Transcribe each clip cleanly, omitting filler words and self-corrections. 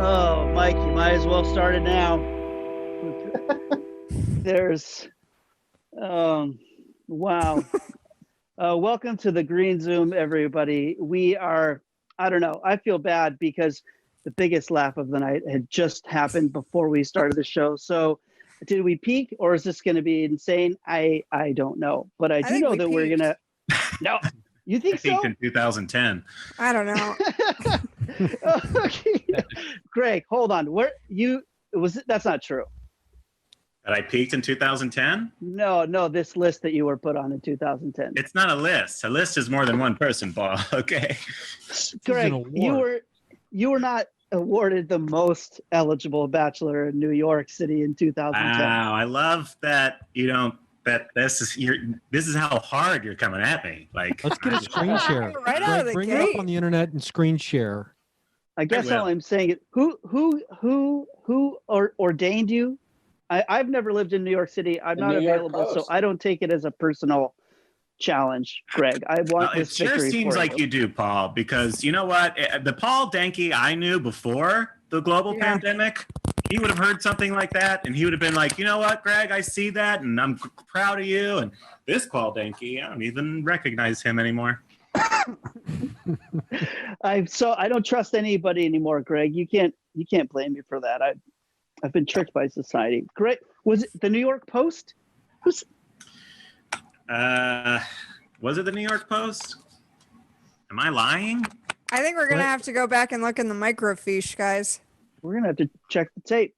Oh, Mike, you might as well start it now. There's, wow. Welcome to the Green Zoom, everybody. We are, I don't know, I feel bad because the biggest laugh of the night had just happened before we started the show. So did we peak or is this going to be insane? I don't know, but I do know that we're going to, no, you think so? Peaked in 2010. I don't know. Okay. Greg, hold on. That's not true. That I peaked in 2010? No, this list that you were put on in 2010. It's not a list. A list is more than one person, Paul. Okay. Greg, you were not awarded the most eligible bachelor in New York City in 2010. Wow, I love that you don't. That this is how hard you're coming at me. Like, let's get a screen share. Right out of the Bring gate. it up on the internet and screen share. I guess all I'm saying is who ordained you? I've never lived in New York City. I'm not available, so I don't take it as a personal challenge, Greg. I want this victory. It sure seems like you do, Paul, because you know what? The Paul Danke I knew before the global pandemic, he would have heard something like that, and he would have been like, you know what, Greg, I see that, and I'm proud of you. And this Paul Danke, I don't even recognize him anymore. I don't trust anybody anymore, Greg. You can't blame me for that. I've been tricked by society. Greg, was it the New York Post? Was it the New York Post? Am I lying? I think we're gonna have to go back and look in the microfiche, guys. We're gonna have to check the tape.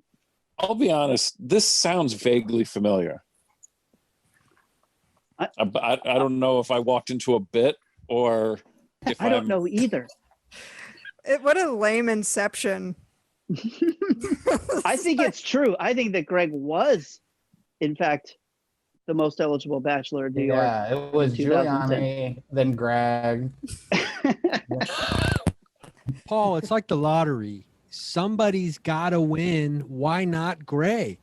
I'll be honest. This sounds vaguely familiar. I don't know if I walked into a bit or if I don't know either. What a lame inception. I think it's true. I think that Greg was, in fact, the most eligible bachelor in New York. Yeah, it was Giuliani, then Greg. Paul, it's like the lottery. Somebody's got to win. Why not Greg?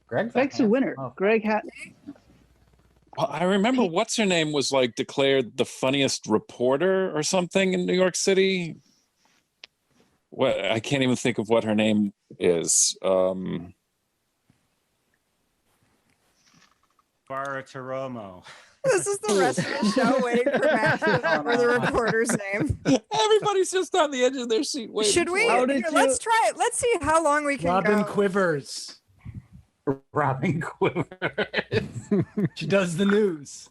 Greg's a winner. Oh. Greg had. Well, I remember what's her name was like declared the funniest reporter or something in New York City. What I can't even think of what her name is. Barataromo. This is the rest of the show waiting for Matt to remember the reporter's name. Everybody's just on the edge of their seat waiting. Should we? Let's try it. Let's see how long we can Robin go. Quivers. Robin Quivers. She does the news.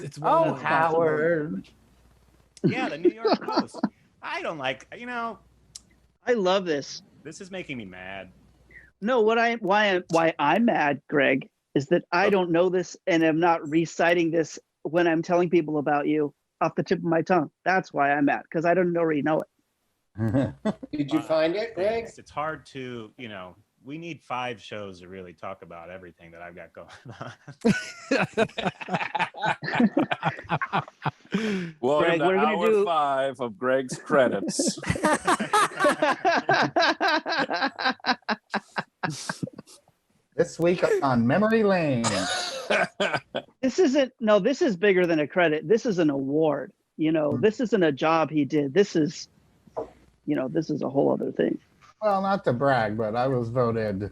It's Howard. Yeah, the New York Post. I don't like, I love this. This is making me mad. No, why I'm mad, Greg, is that I don't know this and am not reciting this when I'm telling people about you off the tip of my tongue. That's why I'm mad, because I don't already know it. Did you find it, Greg? It's hard to, we need 5 shows to really talk about everything that I've got going on. Well, Greg, in we're gonna hour do 5 of Greg's credits. This week on Memory Lane. This is bigger than a credit. This is an award. This isn't a job he did. This is a whole other thing. Well, not to brag, but I was voted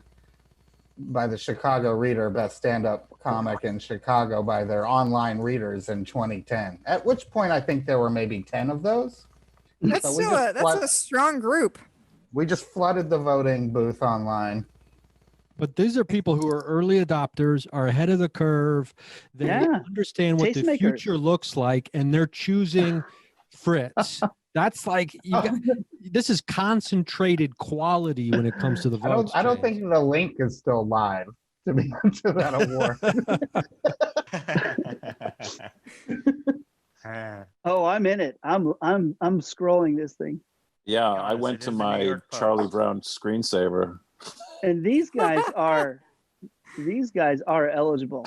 by the Chicago Reader best stand-up comic in Chicago by their online readers in 2010. At which point I think there were maybe 10 of those. That's a strong group. We just flooded the voting booth online. But these are people who are early adopters, are ahead of the curve. They understand what the future looks like, and they're choosing Fritz. That's like this is concentrated quality when it comes to the votes. I don't think the link is still live to that award. Oh, I'm in it. I'm scrolling this thing. Yeah, I went to my Charlie Brown screensaver. And these guys are eligible.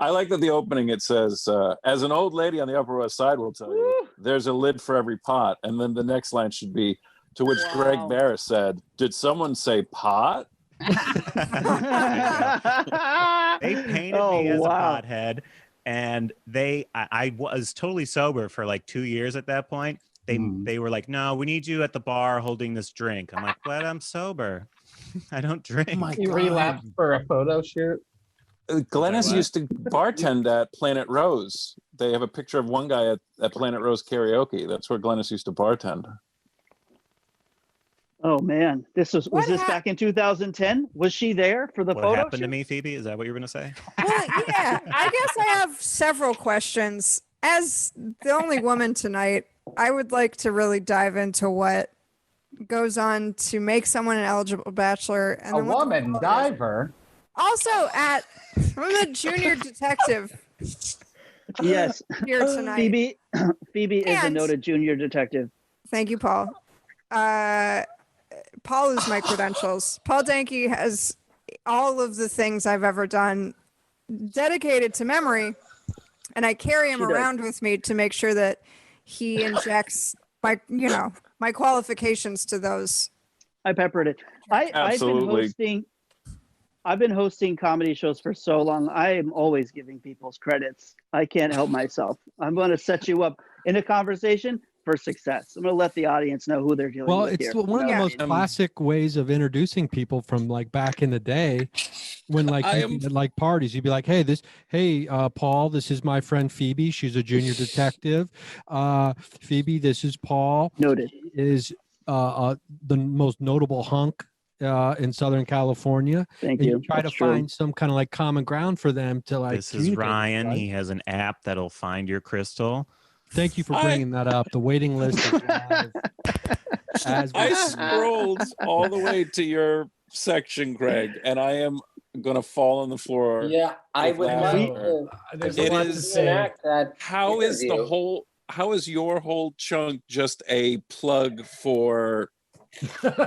I like that the opening, it says, as an old lady on the Upper West Side will tell you, there's a lid for every pot. And then the next line should be, to which Greg Barris said, did someone say pot? They painted me as a pothead, and I was totally sober for like 2 years at that point. they were like, no, we need you at the bar holding this drink. I'm like, but I'm sober. I don't drink. Oh my You God. relapsed for a photo shoot? Glennis What? used to bartend at Planet Rose. They have a picture of one guy at Planet Rose karaoke. That's where Glennis used to bartend. Oh man, was this back in 2010? Was she there for the What photo happened to shoot? me, Phoebe? Is that what you were gonna say? Well, yeah, I guess I have several questions. As the only woman tonight, I would like to really dive into what goes on to make someone an eligible bachelor. And A then what the woman quality is. diver? Also, I'm a junior detective Yes, here tonight. Phoebe is a And- noted junior detective. Thank you, Paul. Paul is my credentials. Paul Danke has all of the things I've ever done dedicated to memory, and I carry him She does. around with me to make sure that he injects my qualifications to those. I peppered it. Absolutely. I've been hosting comedy shows for so long. I am always giving people's credits. I can't help myself. I'm going to set you up in a conversation for success. I'm going to let the audience know who they're dealing Well, with it's here. one of the Yeah. most classic ways of introducing people from like back in the day when like at like parties, you'd be like, hey, Paul, this is my friend Phoebe. She's a junior detective. Phoebe, this is Paul. Noted. He is the most notable hunk in Southern California. Thank And you. you try That's to true. find some kind of like common ground for them to like. This is communicate with, Ryan. right? He has an app that'll find your crystal. Thank you for bringing that up. The waiting list is live. As we I speak. scrolled all the way to your section, Greg, and I am going to fall on the floor. Yeah, I would Wow. like to There's It a lot to is- say. reenact that. How is the interview. whole? How is your whole chunk just a plug for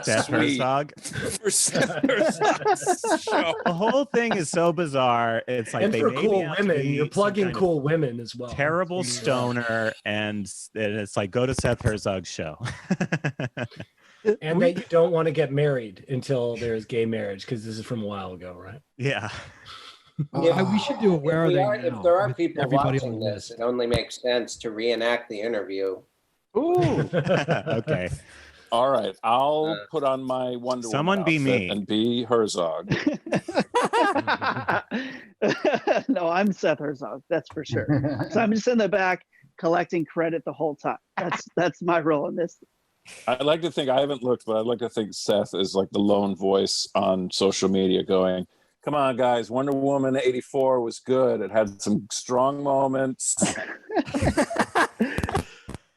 Seth Sweet. Herzog. for Seth Herzog's show? The whole thing is so bizarre. It's like And they for made cool me out to women, be you're some plugging kind of cool women as well. terrible Yeah. stoner, and it's like go to Seth Herzog's show. And that you don't want to get married until there's gay marriage, because this is from a while ago, right? Yeah. We should do a where are they now If there are with people everybody on watching the this, list. it only makes sense to reenact the interview. Ooh. Okay. All right, I'll put on my Wonder Someone Woman be outfit me. and be Herzog. No, I'm Seth Herzog. That's for sure. So I'm just in the back collecting credit the whole time. That's my role in this. I'd like to think, I haven't looked, but I'd like to think Seth is like the lone voice on social media going, come on, guys, Wonder Woman 84 was good. It had some strong moments.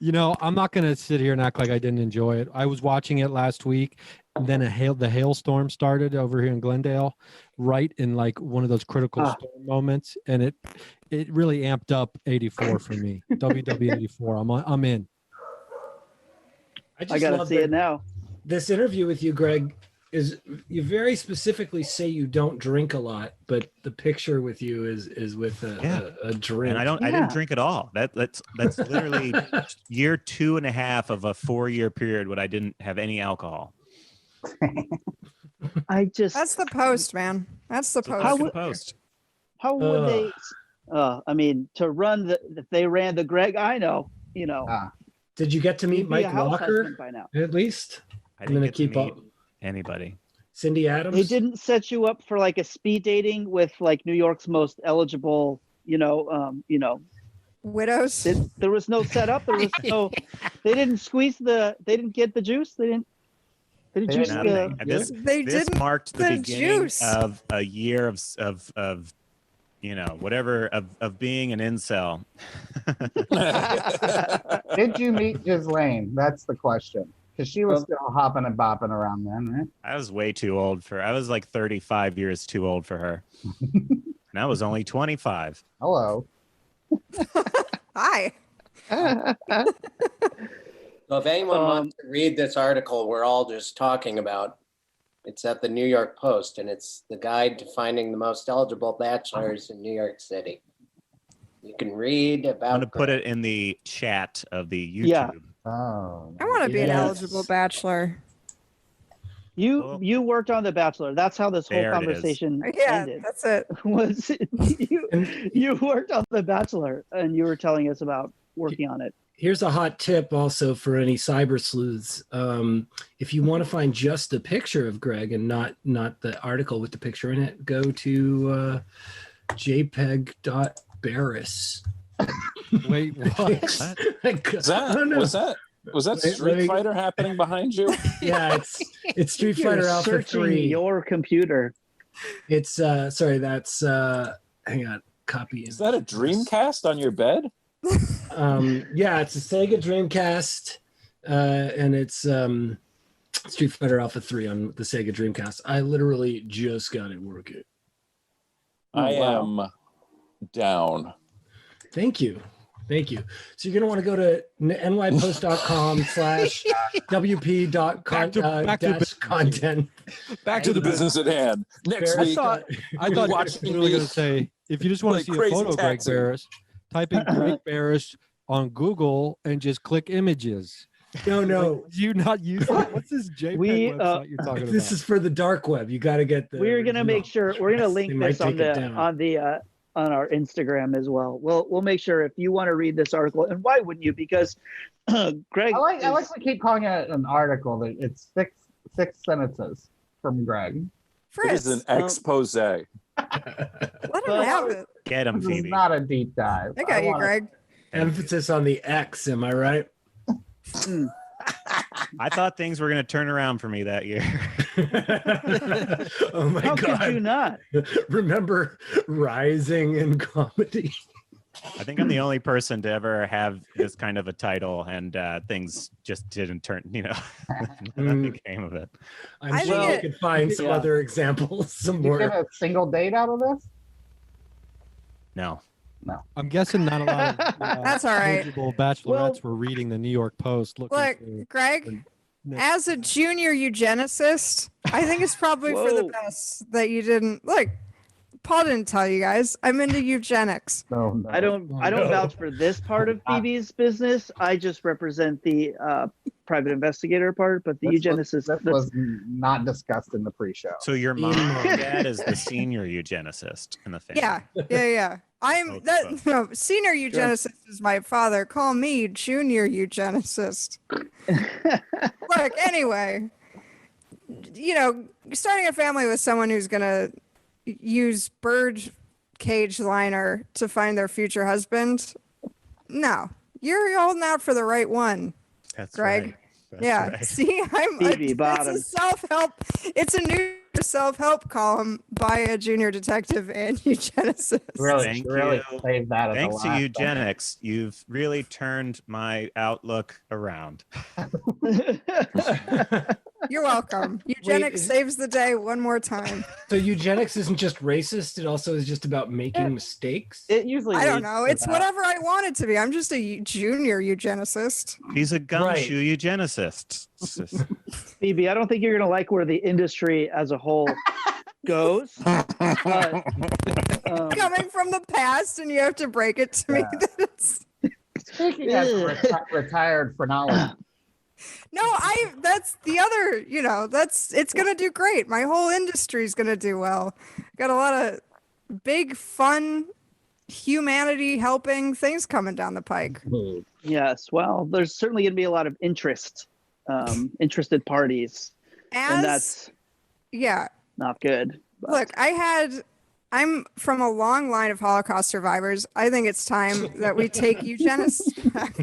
You know, I'm not going to sit here and act like I didn't enjoy it. I was watching it last week, and then the hailstorm started over here in Glendale, right in like one of those critical storm moments, and it really amped up 84 for me. WW 84. I'm in. I gotta love see that it now. This interview with you, Greg, is you very specifically say you don't drink a lot, but the picture with you is with a drink. And I didn't drink at all. That's literally year 2.5 of a 4-year period when I didn't have any alcohol. That's the post, man. That's the post. Post. How would they? I mean, to run if they ran the Greg, I know, you know. Did you get to meet He'd be a Mike house Walker husband by now. at least? I I'm didn't gonna get to keep meet up. anybody. Cindy Adams. They didn't set you up for like a speed dating with like New York's most eligible, widows. There was no setup. There was no. They didn't get the juice. They didn't juice Nothing. the. This marked the the beginning juice. of a year of whatever of being an incel. Did you meet Ghislaine? That's the question. Because she was still hopping and bopping around then, right? I was way too old for. I was like 35 years too old for her. And I was only 25. Hello. Hi. So if anyone wants to read this article we're all just talking about, it's at the New York Post, and it's the guide to finding the most eligible bachelors in New York City. You can read about. I'm going to put it in the chat of the YouTube. Yeah. Oh. I want to be an Yes. eligible bachelor. You worked on The Bachelor. That's how this whole There it is. conversation Yeah, ended. that's it. Was you worked on The Bachelor and you were telling us about working on it. Here's a hot tip also for any cyber sleuths. If you want to find just a picture of Greg and not the article with the picture in it, go to jpeg.barris. Wait, what? Was that Street Fighter happening behind you? Yeah, it's Street Fighter Alpha searching 3. your computer. It's sorry, that's hang on, copy. Is that a Dreamcast on your bed? Yeah, it's a Sega Dreamcast, and it's Street Fighter Alpha 3 on the Sega Dreamcast. I literally just got it working. I am down. Thank you. So you're going to want to go to nypost.com/wp.content. Back to the business at hand. Next week. I thought you were really going to say, if you just want to see a photo of Greg Barris, type in Greg Barris on Google and just click images. No. Like, do you not use that? What's this JPEG website you're talking about? This is for the dark web. You got to get the. We're going to make sure we're going to link this on our Instagram as well. We'll make sure if you want to read this article, and why wouldn't you? Because Greg, I like we keep calling it an article. That it's six sentences from Greg. Fritz, it is an expose. Let him have it. Get him, This Phoebe. is not a deep dive. I got you, Greg. Emphasis on the X. Am I right? I thought things were going to turn around for me that year. Oh my How God. could you not? Remember Rising in comedy? I think I'm the only person to ever have this kind of a title, and things just didn't turn, nothing came of it. I'm sure you could find some other examples. Did you get a single date out of this? No. I'm guessing not a lot of That's all right. eligible bachelorettes were reading the New York Post. Look, Greg, as a junior eugenicist, I think it's probably for the best that you didn't. Look, Paul didn't tell you guys. I'm into eugenics. No. I don't vouch for this part of Phoebe's business. I just represent the private investigator part, but the eugenicist was not discussed in the pre-show. So your mom and dad is the senior eugenicist in the family. Yeah. Senior eugenicist is my father. Call me junior eugenicist. Look, anyway, starting a family with someone who's gonna use bird cage liner to find their future husband. No, you're holding out for the right one. That's Greg. Right. That's right. See, Phoebe Bottoms. It's a self-help. It's a new self-help column by a junior detective and eugenicist. Thank you. Saved that as Thanks the to last eugenics, you've really turned my outlook around. You're welcome. Eugenics saves the day one more time. So eugenics isn't just racist; it also is just about making mistakes. It usually. I don't know. It's whatever I want it to be. I'm just a junior eugenicist. He's a gumshoe eugenicist. Phoebe, I don't think you're going to like where the industry as a whole goes. Coming from the past, and you have to break it to me that it's. Speaking as a retired phrenologist. No, that's the other, it's going to do great. My whole industry is going to do well. Got a lot of big, fun, humanity helping things coming down the pike. Yes, well, there's certainly going to be a lot of interested parties. And that's not good. But. Look, I'm from a long line of Holocaust survivors. I think it's time that we take eugenics back.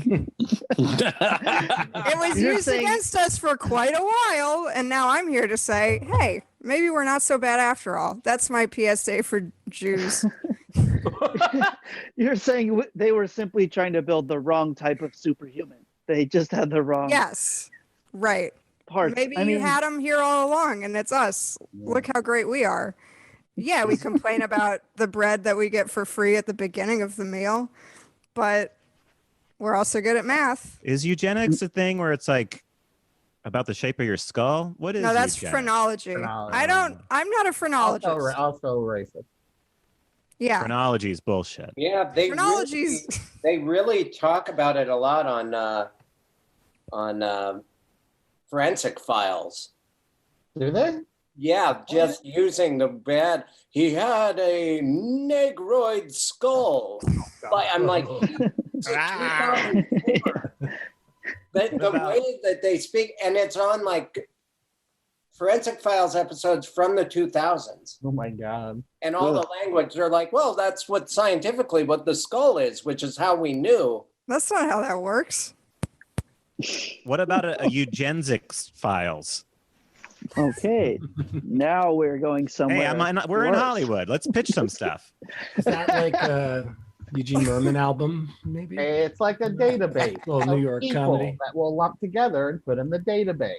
It was used against us for quite a while, and now I'm here to say, hey, maybe we're not so bad after all. That's my PSA for Jews. You're saying they were simply trying to build the wrong type of superhuman. They just had the wrong. Yes, right. Parts. Maybe you had them here all along, and it's us. Look how great we are. Yeah, we complain about the bread that we get for free at the beginning of the meal, but we're also good at math. Is eugenics a thing where it's like about the shape of your skull? What is? No, that's phrenology. I'm not a phrenologist. Also racist. Yeah. Phrenology is bullshit. Yeah, they really talk about it a lot on Forensic Files. Do they? Yeah, just using the bad. He had a negroid skull. But I'm like, The way that they speak, and it's on like Forensic Files episodes from the 2000s. Oh my God. And all the language, they're like, well, that's what scientifically what the skull is, which is how we knew. That's not how that works. What about a eugenics files? Okay, now we're going somewhere. Hey, we're in Hollywood. Let's pitch some stuff. Is that like a Eugene Merman album, maybe? It's like a database. Well, New York comedy that we'll lump together and put in the database.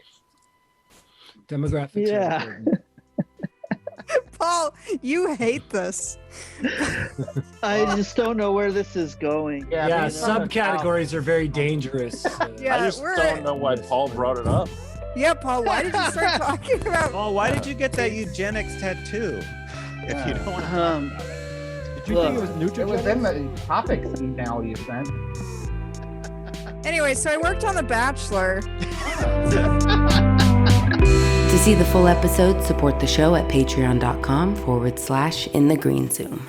Demographics. Yeah. Paul, you hate this. I just don't know where this is going. Yeah, subcategories are very dangerous. Yeah, I just don't know why Paul brought it up. Yeah, Paul, why did you start talking about? Paul, why did you get that eugenics tattoo? If you don't want to talk about it. Did you think it was nutrigenics? It was in the topics email you sent. Anyway, so I worked on The Bachelor. To see the full episode, support the show at patreon.com/InTheGreenZoom.